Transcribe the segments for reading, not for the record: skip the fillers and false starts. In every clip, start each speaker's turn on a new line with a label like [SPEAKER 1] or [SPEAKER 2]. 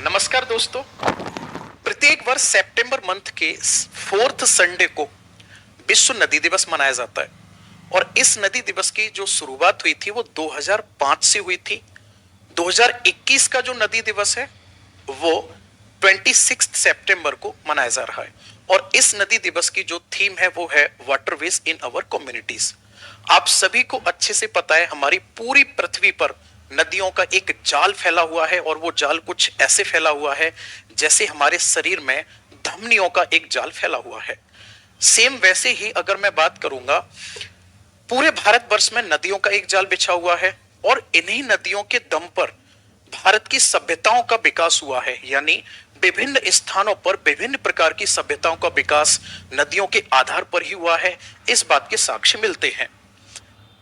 [SPEAKER 1] नमस्कार दोस्तों। प्रत्येक वर्ष सितंबर मंथ के फोर्थ संडे को विश्व नदी दिवस मनाया जाता है और इस नदी दिवस की जो शुरुआत हुई थी वो 2005 से हुई थी। 2021 का जो नदी दिवस है वो 26 सितंबर को मनाया जा रहा है और इस नदी दिवस की जो थीम है वो है वाटरवेज इन अवर कम्युनिटीज। आप सभी को अच्छे से पता है हमारी पूरी पृथ्वी पर नदियों का एक जाल फैला हुआ है और वो जाल कुछ ऐसे फैला हुआ है जैसे हमारे शरीर में धमनियों का एक जाल फैला हुआ है। सेम वैसे ही अगर मैं बात करूंगा, पूरे भारतवर्ष में नदियों का एक जाल बिछा हुआ है और इन्हीं नदियों के दम पर भारत की सभ्यताओं का विकास हुआ है। यानी विभिन्न स्थानों पर विभिन्न प्रकार की सभ्यताओं का विकास नदियों के आधार पर ही हुआ है। इस बात के साक्ष्य मिलते हैं।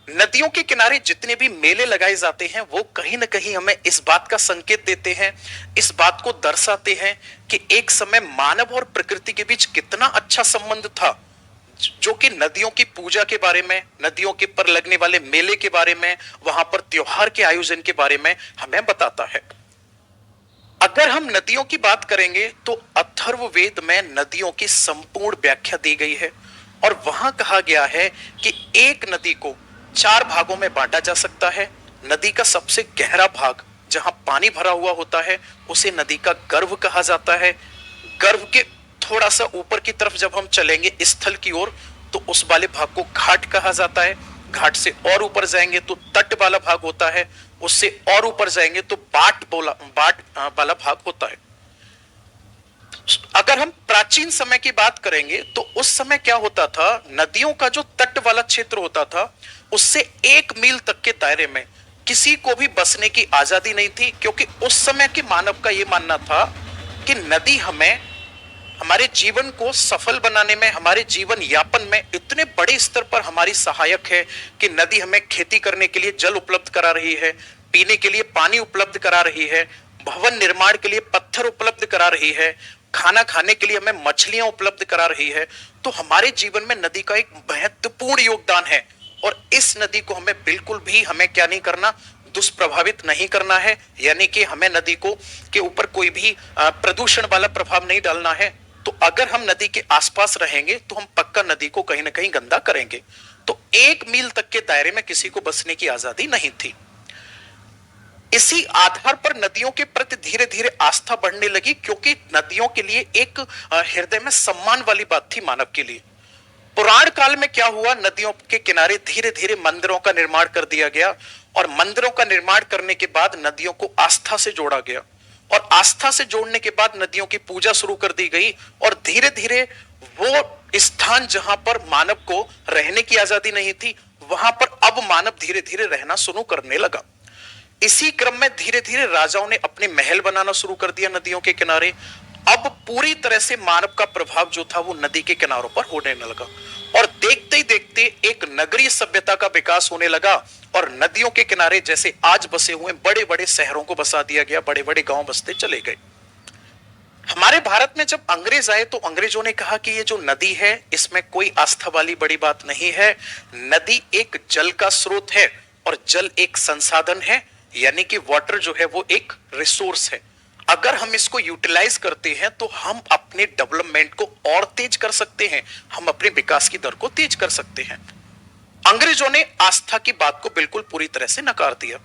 [SPEAKER 1] नदियों के किनारे जितने भी मेले लगाए जाते हैं वो कहीं ना कहीं हमें इस बात का संकेत देते हैं, इस बात को दर्शाते हैं कि एक समय मानव और प्रकृति के बीच कितना अच्छा संबंध था, जो कि नदियों की पूजा के बारे में, नदियों के पर लगने वाले मेले के बारे में, वहां पर त्योहार के आयोजन के बारे में हमें बताता है। अगर हम नदियों की बात करेंगे तो अथर्ववेद में नदियों की संपूर्ण व्याख्या दी गई है और वहां कहा गया है कि एक नदी को 4 भागों में बांटा जा सकता है। नदी का सबसे गहरा भाग जहां पानी भरा हुआ होता है उसे नदी का गर्भ कहा जाता है। गर्भ के थोड़ा सा ऊपर की तरफ जब हम चलेंगे स्थल की ओर तो उस वाले भाग को घाट कहा जाता है। घाट से और ऊपर जाएंगे तो तट वाला भाग होता है, उससे और ऊपर जाएंगे तो बाट वाला भाग होता है। अगर हम प्राचीन समय की बात करेंगे तो उस समय क्या होता था, नदियों का जो तट वाला क्षेत्र होता था उससे 1 मील तक के दायरे में किसी को भी बसने की आजादी नहीं थी, क्योंकि उस समय के मानव का यह मानना था कि नदी हमें हमारे जीवन को सफल बनाने में, हमारे जीवन यापन में इतने बड़े स्तर पर हमारी सहायक है कि नदी हमें खेती करने के लिए जल उपलब्ध करा रही है, पीने के लिए पानी उपलब्ध करा रही है, भवन निर्माण के लिए पत्थर उपलब्ध करा रही है, खाना खाने के लिए हमें मछलियां उपलब्ध करा रही है। तो हमारे जीवन में नदी का एक महत्वपूर्ण योगदान है और इस नदी को हमें बिल्कुल भी हमें क्या नहीं करना, दुष्प्रभावित नहीं करना है। यानी कि हमें नदी को के ऊपर कोई भी प्रदूषण वाला प्रभाव नहीं डालना है। तो अगर हम नदी के आसपास रहेंगे तो हम पक्का नदी को कहीं ना कहीं गंदा करेंगे। तो 1 मील तक के दायरे में किसी को बसने की आजादी नहीं थी। इसी आधार पर नदियों के प्रति धीरे धीरे आस्था बढ़ने लगी, क्योंकि नदियों के लिए एक हृदय में सम्मान वाली बात थी मानव के लिए। पुराण काल में क्या हुआ, नदियों के किनारे धीरे धीरे मंदिरों का निर्माण कर दिया गया और मंदिरों का निर्माण करने के बाद नदियों को आस्था से जोड़ा गया और आस्था से जोड़ने के बाद नदियों की पूजा शुरू कर दी गई और धीरे धीरे वो स्थान जहां पर मानव को रहने की आजादी नहीं थी वहां पर अब मानव धीरे धीरे रहना शुरू करने लगा। इसी क्रम में धीरे धीरे राजाओं ने अपने महल बनाना शुरू कर दिया नदियों के किनारे। अब पूरी तरह से मानव का प्रभाव जो था वो नदी के किनारों पर होने लगा और देखते ही देखते एक नगरीय सभ्यता का विकास होने लगा और नदियों के किनारे जैसे आज बसे हुए बड़े बड़े शहरों को बसा दिया गया, बड़े बड़े गांव बसते चले गए। हमारे भारत में जब अंग्रेज आए तो अंग्रेजों ने कहा कि ये जो नदी है इसमें कोई आस्था वाली बड़ी बात नहीं है। नदी एक जल का स्रोत है और जल एक संसाधन है, यानी कि वाटर जो है वो एक रिसोर्स है। अगर हम इसको यूटिलाइज करते हैं तो हम अपने डेवलपमेंट को और तेज कर सकते हैं, हम अपने विकास की दर को तेज कर सकते हैं। अंग्रेजों ने आस्था की बात को बिल्कुल पूरी तरह से नकार दिया।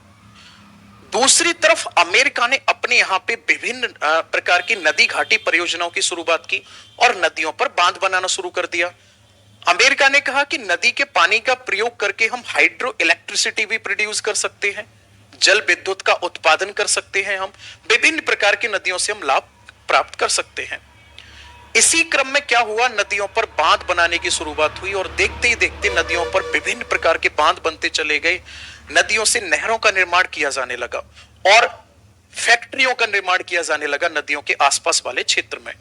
[SPEAKER 1] दूसरी तरफ अमेरिका ने अपने यहां पे विभिन्न प्रकार की नदी घाटी परियोजनाओं की शुरुआत की और नदियों पर बांध बनाना शुरू कर दिया। अमेरिका ने कहा कि नदी के पानी का प्रयोग करके हम हाइड्रो इलेक्ट्रिसिटी भी प्रोड्यूस कर सकते हैं, जल विद्युत का उत्पादन कर सकते हैं, हम विभिन्न प्रकार की नदियों से हम लाभ प्राप्त कर सकते हैं। इसी क्रम में क्या हुआ, नदियों पर बांध बनाने की शुरुआत हुई और देखते ही देखते नदियों पर विभिन्न प्रकार के बांध बनते चले गए। नदियों से नहरों का निर्माण किया जाने लगा और फैक्ट्रियों का निर्माण किया जाने लगा नदियों के आसपास वाले क्षेत्र में।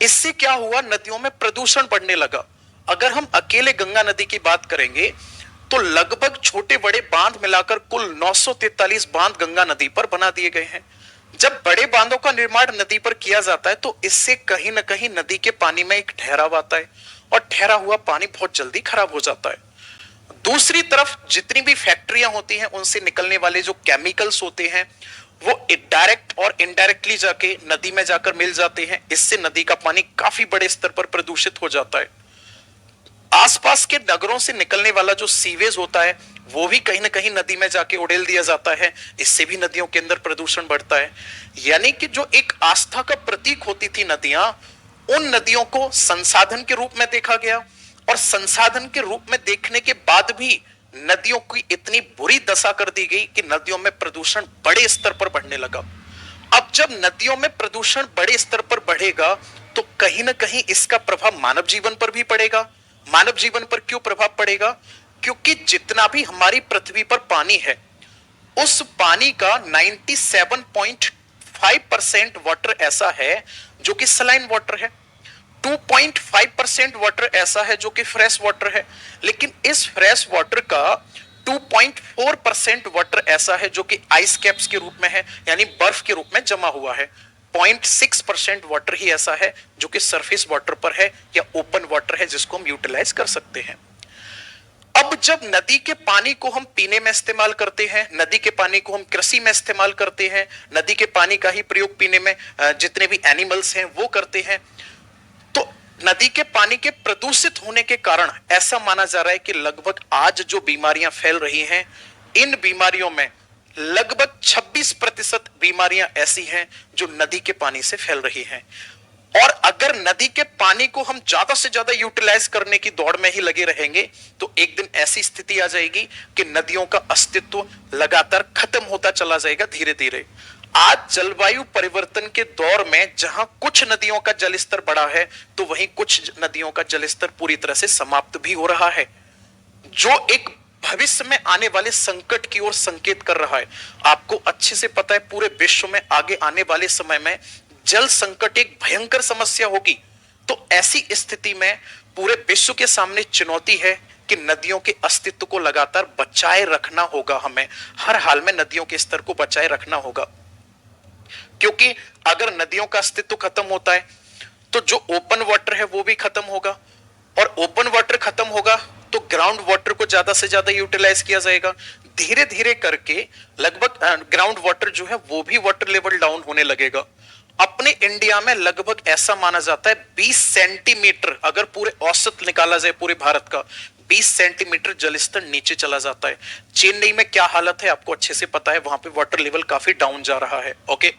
[SPEAKER 1] इससे क्या हुआ, नदियों में प्रदूषण बढ़ने लगा। अगर हम अकेले गंगा नदी की बात करेंगे तो लगभग छोटे बड़े बांध मिलाकर कुल 943 बांध गंगा नदी पर बना दिए गए हैं। जब बड़े बांधों का निर्माण नदी पर किया जाता है तो इससे कहीं ना कहीं नदी के पानी में एक ठहराव आता है और ठहरा हुआ पानी बहुत जल्दी खराब हो जाता है। दूसरी तरफ जितनी भी फैक्ट्रियां होती हैं उनसे निकलने वाले जो केमिकल्स होते हैं वो डायरेक्ट और इनडायरेक्टली जाके नदी में जाकर मिल जाते हैं। इससे नदी का पानी काफी बड़े स्तर पर प्रदूषित हो जाता है। आसपास के नगरों से निकलने वाला जो सीवेज होता है वो भी कहीं ना कहीं नदी में जाके उड़ेल दिया जाता है। इससे भी नदियों के अंदर प्रदूषण बढ़ता है। यानी कि जो एक आस्था का प्रतीक होती थी नदियां, उन नदियों को संसाधन के रूप में देखा गया, और संसाधन के रूप में देखने के बाद भी नदियों की इतनी बुरी दशा कर दी गई कि नदियों में प्रदूषण बड़े स्तर पर बढ़ने लगा। अब जब नदियों में प्रदूषण बड़े स्तर पर बढ़ेगा तो कहीं ना कहीं इसका प्रभाव मानव जीवन पर भी पड़ेगा। मानव जीवन पर क्यों प्रभाव पड़ेगा? क्योंकि जितना भी हमारी पृथ्वी पर पानी है, उस पानी का 97.5% वाटर ऐसा है जो कि सलाइन वाटर है, 2.5% वाटर ऐसा है जो कि फ्रेश वाटर है। लेकिन इस फ्रेश वाटर का 2.4% वाटर ऐसा है जो कि आइस कैप्स के रूप में है, यानी बर्फ के रूप में जमा हुआ है। 0.6% वाटर ही ऐसा है जो कि सरफेस वाटर पर है या ओपन वाटर है, जिसको हम यूटिलाइज कर सकते हैं। अब जब नदी के पानी को हम पीने में इस्तेमाल करते हैं, नदी के पानी को हम कृषि में इस्तेमाल करते हैं, नदी के पानी का ही प्रयोग पीने में जितने भी एनिमल्स हैं वो करते हैं, तो नदी के पानी के प्रदूषित होने के कारण ऐसा माना जा रहा है कि लगभग आज जो बीमारियां फैल रही हैं, इन बीमारियों में लगभग 26% बीमारियां ऐसी हैं जो नदी के पानी से फैल रही हैं। और अगर नदी के पानी को हम ज्यादा से ज्यादा यूटिलाइज करने की दौड़ में ही लगे रहेंगे तो एक दिन ऐसी स्थिति आ जाएगी कि नदियों का अस्तित्व लगातार खत्म होता चला जाएगा धीरे धीरे। आज जलवायु परिवर्तन के दौर में जहां कुछ नदियों का जलस्तर बढ़ा है, तो वहीं कुछ नदियों का जलस्तर पूरी तरह से समाप्त भी हो रहा है, जो एक भविष्य में आने वाले संकट की ओर संकेत कर रहा है। आपको अच्छे से पता है पूरे विश्व में आगे आने वाले समय में जल संकट एक भयंकर समस्या होगी। तो ऐसी स्थिति में पूरे विश्व के सामने चुनौती है कि नदियों के अस्तित्व को लगातार बचाए रखना होगा। हमें हर हाल में नदियों के स्तर को बचाए रखना होगा, क्योंकि अगर नदियों का अस्तित्व खत्म होता है तो जो ओपन वाटर है वो भी खत्म होगा, और ओपन वाटर खत्म होगा तो ग्राउंड वाटर को ज्यादा से ज्यादा यूटिलाइज किया जाएगा। धीरे धीरे करके लगभग ग्राउंड वाटर जो है वो भी वाटर लेवल डाउन होने लगेगा। अपने इंडिया में लगभग ऐसा माना जाता है 20 सेंटीमीटर, अगर पूरे औसत निकाला जाए पूरे भारत का, 20 सेंटीमीटर जलस्तर नीचे चला जाता है। चेन्नई में क्या हालत है आपको अच्छे से पता है, वहां पे वाटर लेवल काफी डाउन जा रहा है। ओके,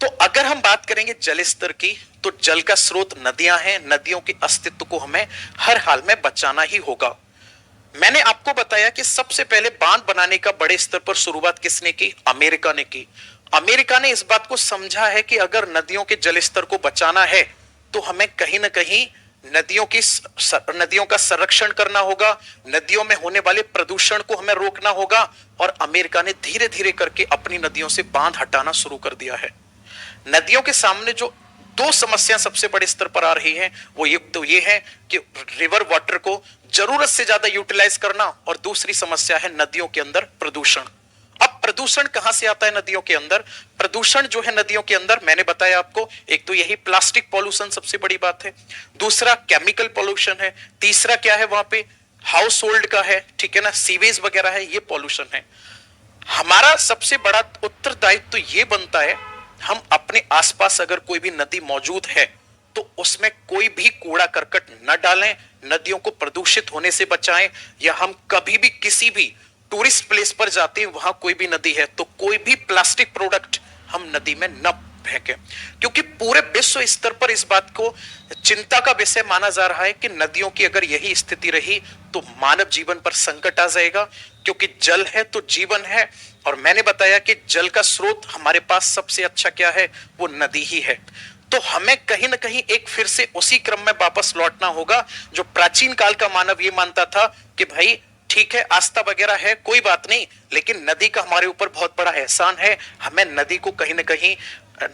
[SPEAKER 1] तो अगर हम बात करेंगे जल स्तर की, तो जल का स्रोत नदियां हैं। नदियों के अस्तित्व को हमें हर हाल में बचाना ही होगा। मैंने आपको बताया कि सबसे पहले बांध बनाने का बड़े स्तर पर शुरुआत किसने की? अमेरिका ने की। अमेरिका ने इस बात को समझा है कि अगर नदियों के जल स्तर को बचाना है तो हमें कहीं ना कहीं नदियों का संरक्षण करना होगा, नदियों में होने वाले प्रदूषण को हमें रोकना होगा। और अमेरिका ने धीरे धीरे करके अपनी नदियों से बांध हटाना शुरू कर दिया है। नदियों के सामने जो दो समस्या सबसे बड़े स्तर पर आ रही हैं, वो ये है कि रिवर वाटर को जरूरत से ज्यादा यूटिलाइज करना, और दूसरी समस्या है नदियों के अंदर प्रदूषण। अब प्रदूषण कहां से आता है नदियों के अंदर? प्रदूषण जो है नदियों के अंदर, मैंने बताया आपको, एक तो यही प्लास्टिक पॉल्यूशन सबसे बड़ी बात है, दूसरा केमिकल पॉल्यूशन है, तीसरा क्या है वहां पे हाउस होल्ड का है, ठीक है ना, सीवेज वगैरह है, ये पॉल्यूशन है। हमारा सबसे बड़ा उत्तरदायित्व तो ये बनता है, हम अपने आसपास अगर कोई भी नदी मौजूद है तो उसमें कोई भी कूड़ा करकट न डालें, नदियों को प्रदूषित होने से बचाएं। या हम कभी भी किसी भी टूरिस्ट प्लेस पर जाते हैं, वहां कोई भी नदी है तो कोई भी प्लास्टिक प्रोडक्ट हम नदी में न फेंकें, क्योंकि पूरे विश्व स्तर पर इस बात को चिंता का विषय माना जा रहा है कि नदियों की अगर यही स्थिति रही तो मानव जीवन पर संकट आ जाएगा। क्योंकि जल है तो जीवन है, और मैंने बताया कि जल का स्रोत हमारे पास सबसे अच्छा क्या है, वो नदी ही है। तो हमें कहीं ना कहीं एक फिर से उसी क्रम में वापस लौटना होगा जो प्राचीन काल का मानव ये मानता था कि भाई ठीक है, आस्था वगैरह है, कोई बात नहीं, लेकिन नदी का हमारे ऊपर बहुत बड़ा एहसान है। हमें नदी को कहीं ना कहीं,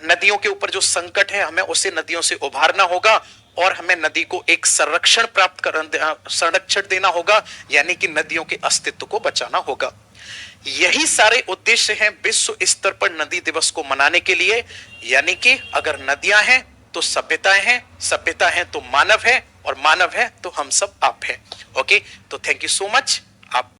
[SPEAKER 1] नदियों के ऊपर जो संकट है, हमें उसे नदियों से उभारना होगा, और हमें नदी को एक संरक्षण देना होगा, यानी कि नदियों के अस्तित्व को बचाना होगा। यही सारे उद्देश्य हैं विश्व स्तर पर नदी दिवस को मनाने के लिए। यानी कि अगर नदियां हैं तो सभ्यताएं हैं, सभ्यता है तो मानव है, और मानव है तो हम सब आप हैं। ओके, तो थैंक यू सो मच। आप